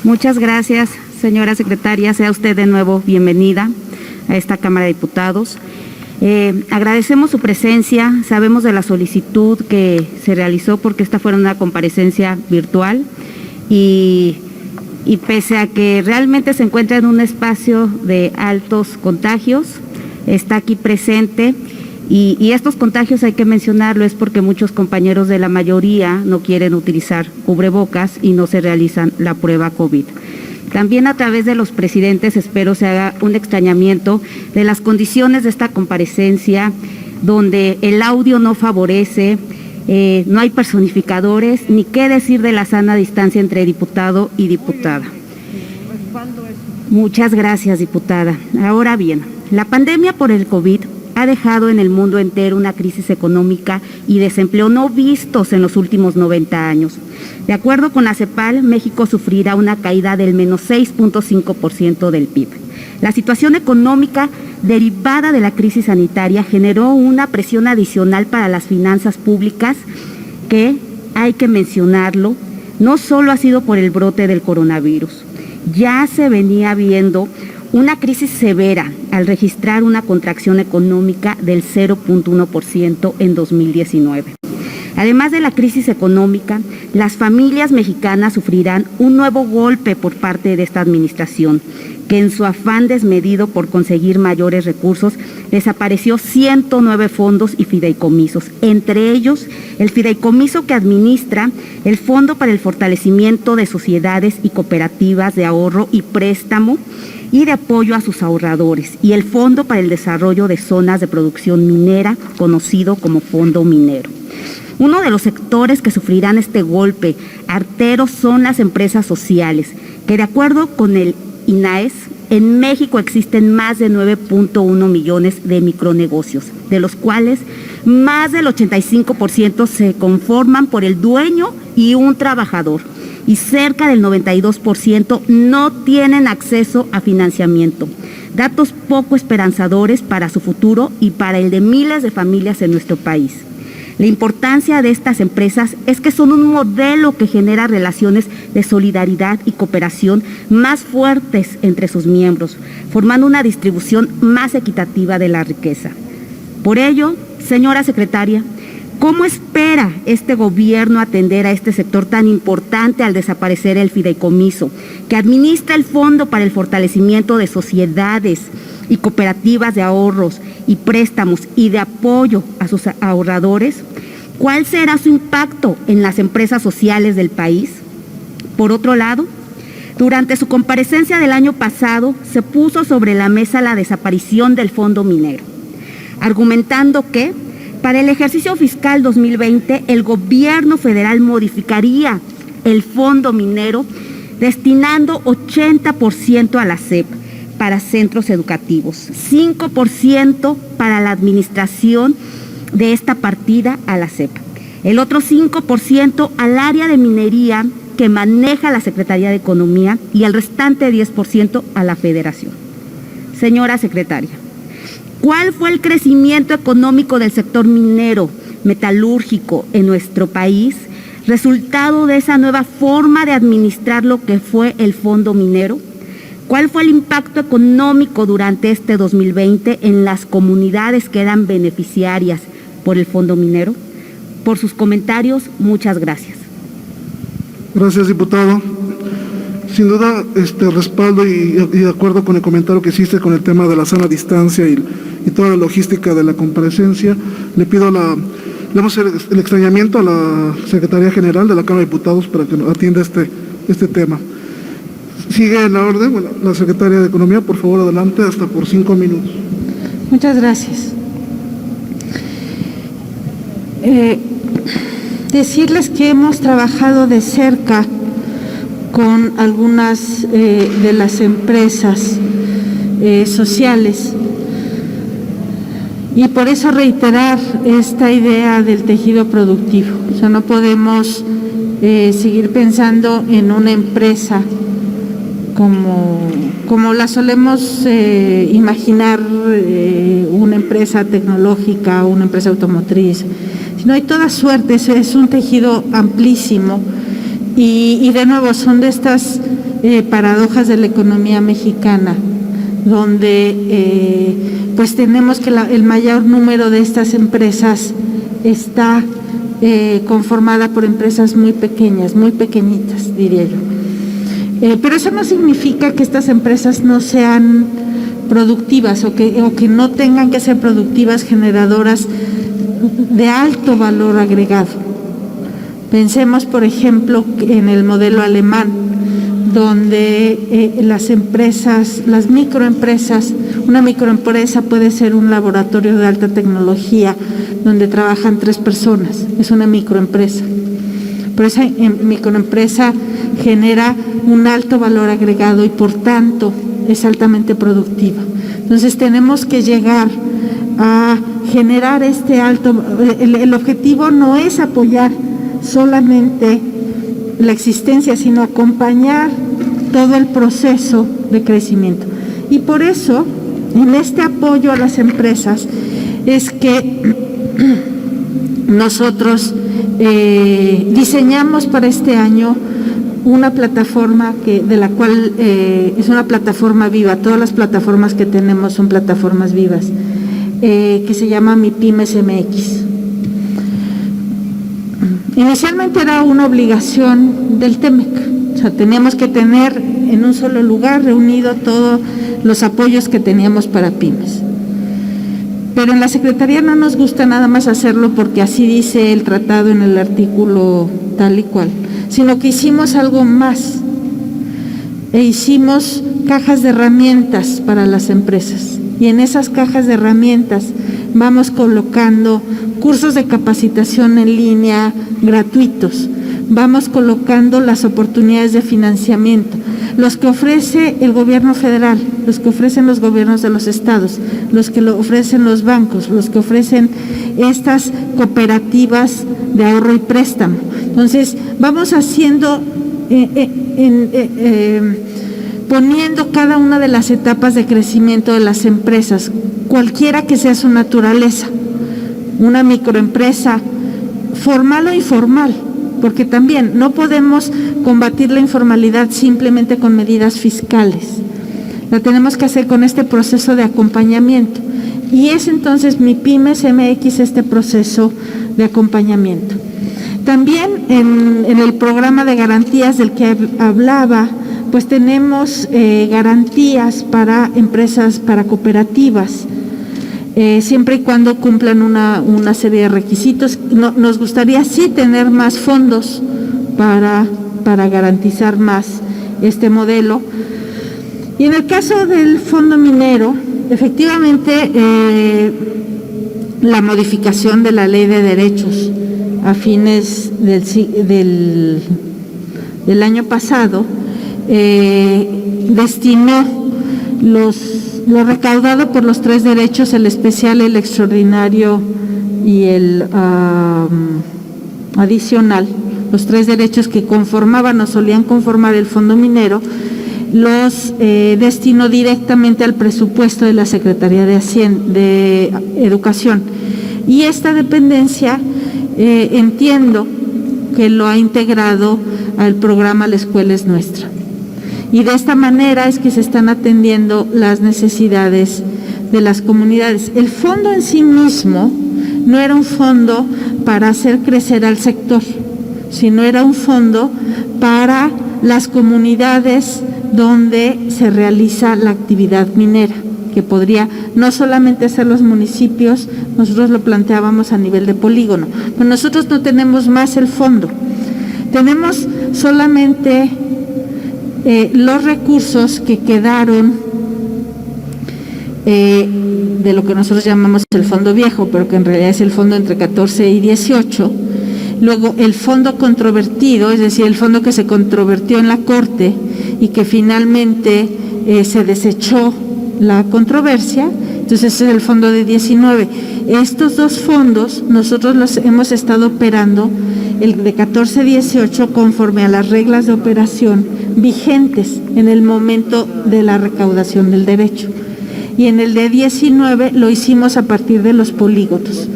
Muchas gracias, señora secretaria. Sea usted de nuevo bienvenida a esta Cámara de Diputados. Agradecemos su presencia. Sabemos de la solicitud que se realizó porque esta fue una comparecencia virtual y pese a que realmente se encuentra en un espacio de altos contagios, está aquí presente. Y estos contagios, hay que mencionarlo, es porque muchos compañeros de la mayoría no quieren utilizar cubrebocas y no se realizan la prueba COVID. También a través de los presidentes espero se haga un extrañamiento de las condiciones de esta comparecencia, donde el audio no favorece, no hay personificadores, ni qué decir de la sana distancia entre diputado y diputada. Muchas gracias, diputada. Ahora bien, la pandemia por el COVID ha dejado en el mundo entero una crisis económica y desempleo no vistos en los últimos 90 años. De acuerdo con la CEPAL, México sufrirá una caída del menos 6.5% del PIB. La situación económica derivada de la crisis sanitaria generó una presión adicional para las finanzas públicas que, hay que mencionarlo, no solo ha sido por el brote del coronavirus. Ya se venía viendo una crisis severa al registrar una contracción económica del 0.1% en 2019. Además de la crisis económica, las familias mexicanas sufrirán un nuevo golpe por parte de esta administración, que en su afán desmedido por conseguir mayores recursos, desapareció 109 fondos y fideicomisos, entre ellos el fideicomiso que administra el Fondo para el Fortalecimiento de Sociedades y Cooperativas de Ahorro y Préstamo y de apoyo a sus ahorradores, y el Fondo para el Desarrollo de Zonas de Producción Minera, conocido como Fondo Minero. Uno de los sectores que sufrirán este golpe artero son las empresas sociales, que de acuerdo con el INAES, en México existen más de 9.1 millones de micronegocios, de los cuales más del 85% se conforman por el dueño y un trabajador, y cerca del 92% no tienen acceso a financiamiento. Datos poco esperanzadores para su futuro y para el de miles de familias en nuestro país. La importancia de estas empresas es que son un modelo que genera relaciones de solidaridad y cooperación más fuertes entre sus miembros, formando una distribución más equitativa de la riqueza. Por ello, señora secretaria, ¿cómo espera este gobierno atender a este sector tan importante al desaparecer el fideicomiso, que administra el Fondo para el Fortalecimiento de Sociedades y Cooperativas de Ahorros y Préstamos y de apoyo a sus ahorradores? ¿Cuál será su impacto en las empresas sociales del país? Por otro lado, durante su comparecencia del año pasado, se puso sobre la mesa la desaparición del Fondo Minero, argumentando que para el ejercicio fiscal 2020, el gobierno federal modificaría el Fondo Minero destinando 80% a la SEP para centros educativos, 5% para la administración de esta partida a la SEP, el otro 5% al área de minería que maneja la Secretaría de Economía y el restante 10% a la Federación. Señora secretaria, ¿cuál fue el crecimiento económico del sector minero, metalúrgico en nuestro país, resultado de esa nueva forma de administrar lo que fue el Fondo Minero? ¿Cuál fue el impacto económico durante este 2020 en las comunidades que eran beneficiarias por el Fondo Minero? Por sus comentarios, muchas gracias. Gracias, diputado. Sin duda, respaldo y de acuerdo con el comentario que hiciste con el tema de la sana distancia y toda la logística de la comparecencia, le damos el extrañamiento a la Secretaría General de la Cámara de Diputados para que atienda este tema. Sigue en la orden, bueno, la Secretaria de Economía, por favor, adelante, hasta por 5 minutos. Muchas gracias. Decirles que hemos trabajado de cerca con algunas de las empresas sociales y por eso reiterar esta idea del tejido productivo. O sea, no podemos seguir pensando en una empresa como la solemos imaginar, una empresa tecnológica o una empresa automotriz, sino hay toda suerte, es un tejido amplísimo y de nuevo son de estas paradojas de la economía mexicana, donde pues tenemos que el mayor número de estas empresas está conformada por empresas muy pequeñas, muy pequeñitas, diría yo. Pero eso no significa que estas empresas no sean productivas o que no tengan que ser productivas, generadoras de alto valor agregado. Pensemos, por ejemplo, en el modelo alemán, donde las empresas, las microempresas, una microempresa puede ser un laboratorio de alta tecnología donde trabajan 3 personas, es una microempresa. Pero esa microempresa genera un alto valor agregado y por tanto es altamente productiva. Entonces tenemos que llegar a generar este alto, el objetivo no es apoyar solamente la existencia, sino acompañar todo el proceso de crecimiento. Y por eso, en este apoyo a las empresas, es que nosotros diseñamos para este año una plataforma de la cual es una plataforma viva. Todas las plataformas que tenemos son plataformas vivas, que se llama MIPYMES MX. Inicialmente era una obligación del TEMEC, o sea, teníamos que tener en un solo lugar reunido todos los apoyos que teníamos para pymes. Pero en la Secretaría no nos gusta nada más hacerlo porque así dice el tratado en el artículo tal y cual, sino que hicimos algo más e hicimos cajas de herramientas para las empresas. Y en esas cajas de herramientas vamos colocando cursos de capacitación en línea gratuitos, vamos colocando las oportunidades de financiamiento, los que ofrece el gobierno federal, los que ofrecen los gobiernos de los estados, los que lo ofrecen los bancos, los que ofrecen estas cooperativas de ahorro y préstamo. Entonces, vamos haciendo, poniendo cada una de las etapas de crecimiento de las empresas, cualquiera que sea su naturaleza, una microempresa, formal o informal, porque también no podemos combatir la informalidad simplemente con medidas fiscales. La tenemos que hacer con este proceso de acompañamiento. Y es entonces MIPYMES MX este proceso de acompañamiento. También en el programa de garantías del que hablaba, pues tenemos garantías para empresas, para cooperativas, siempre y cuando cumplan una serie de requisitos. Nos gustaría sí tener más fondos para garantizar más este modelo. Y en el caso del fondo minero, efectivamente la modificación de la ley de derechos a fines del año pasado destinó lo recaudado por los 3 derechos, el especial, el extraordinario y el adicional, los 3 derechos que conformaban o solían conformar el fondo minero, los destinó directamente al presupuesto de la Secretaría de Educación. Y esta dependencia entiendo que lo ha integrado al programa La Escuela es Nuestra. Y de esta manera es que se están atendiendo las necesidades de las comunidades. El fondo en sí mismo no era un fondo para hacer crecer al sector, sino era un fondo para las comunidades donde se realiza la actividad minera, que podría no solamente ser los municipios, nosotros lo planteábamos a nivel de polígono, pero nosotros no tenemos más el fondo, tenemos solamente los recursos que quedaron de lo que nosotros llamamos el fondo viejo, pero que en realidad es el fondo entre 14 y 18, luego el fondo controvertido, es decir, el fondo que se controvertió en la Corte y que finalmente se desechó la controversia, entonces ese es el fondo de 19. Estos 2 fondos nosotros los hemos estado operando, el de 14-18, conforme a las reglas de operación vigentes en el momento de la recaudación del derecho. Y en el de 19 lo hicimos a partir de los polígonos.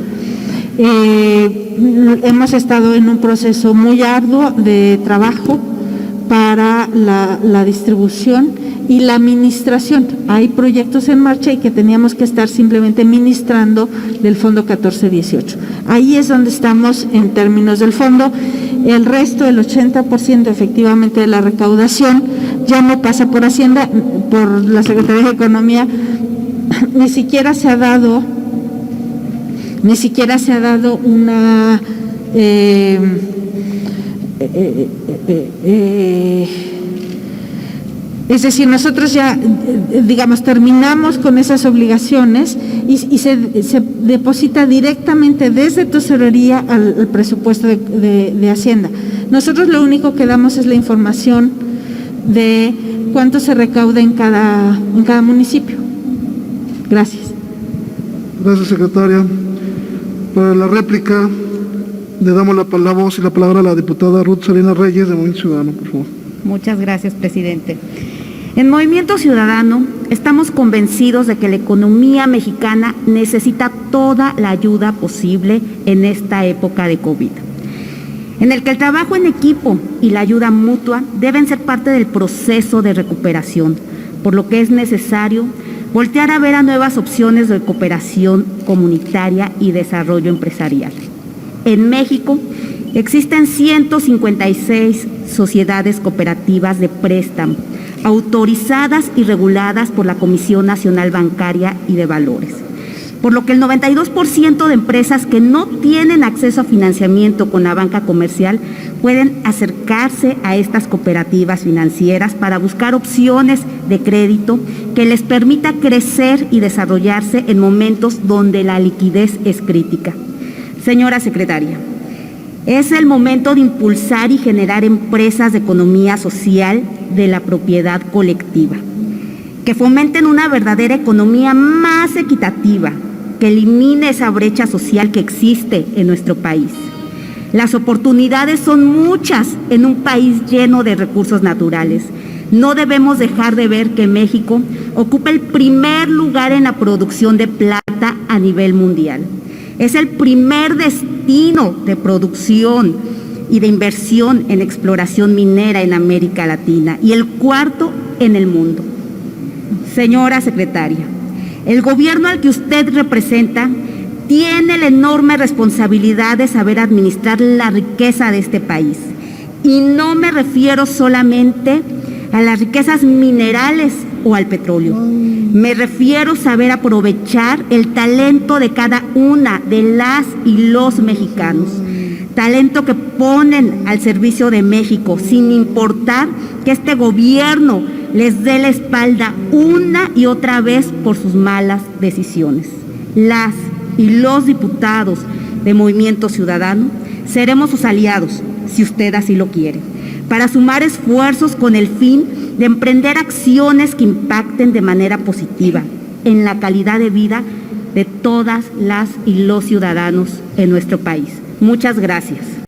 Hemos estado en un proceso muy arduo de trabajo para la distribución y la administración. Hay proyectos en marcha y que teníamos que estar simplemente ministrando del Fondo 1418. Ahí es donde estamos en términos del fondo. El resto, el 80% efectivamente de la recaudación, ya no pasa por Hacienda, por la Secretaría de Economía. Ni siquiera se ha dado una es decir, nosotros ya, digamos, terminamos con esas obligaciones y se deposita directamente desde tesorería al presupuesto de Hacienda. Nosotros lo único que damos es la información de cuánto se recauda en cada municipio. Gracias. Gracias, secretaria. Para la réplica, le damos la voz y la palabra a la diputada Ruth Salinas Reyes, de Movimiento Ciudadano, por favor. Muchas gracias, presidente. En Movimiento Ciudadano estamos convencidos de que la economía mexicana necesita toda la ayuda posible en esta época de COVID, en el que el trabajo en equipo y la ayuda mutua deben ser parte del proceso de recuperación, por lo que es necesario voltear a ver a nuevas opciones de cooperación comunitaria y desarrollo empresarial. En México existen 156 sociedades cooperativas de préstamo, autorizadas y reguladas por la Comisión Nacional Bancaria y de Valores, por lo que el 92% de empresas que no tienen acceso a financiamiento con la banca comercial pueden acercarse a estas cooperativas financieras para buscar opciones de crédito que les permita crecer y desarrollarse en momentos donde la liquidez es crítica. Señora secretaria, es el momento de impulsar y generar empresas de economía social de la propiedad colectiva, que fomenten una verdadera economía más equitativa, que elimine esa brecha social que existe en nuestro país. Las oportunidades son muchas en un país lleno de recursos naturales. No debemos dejar de ver que México ocupa el primer lugar en la producción de plata a nivel mundial. Es el primer destino de producción y de inversión en exploración minera en América Latina y el cuarto en el mundo. Señora secretaria, el gobierno al que usted representa tiene la enorme responsabilidad de saber administrar la riqueza de este país. Y no me refiero solamente a las riquezas minerales o al petróleo. Me refiero a saber aprovechar el talento de cada una de las y los mexicanos. Talento que ponen al servicio de México, sin importar que este gobierno les dé la espalda una y otra vez por sus malas decisiones. Las y los diputados de Movimiento Ciudadano seremos sus aliados, si usted así lo quiere, para sumar esfuerzos con el fin de emprender acciones que impacten de manera positiva en la calidad de vida de todas las y los ciudadanos en nuestro país. Muchas gracias.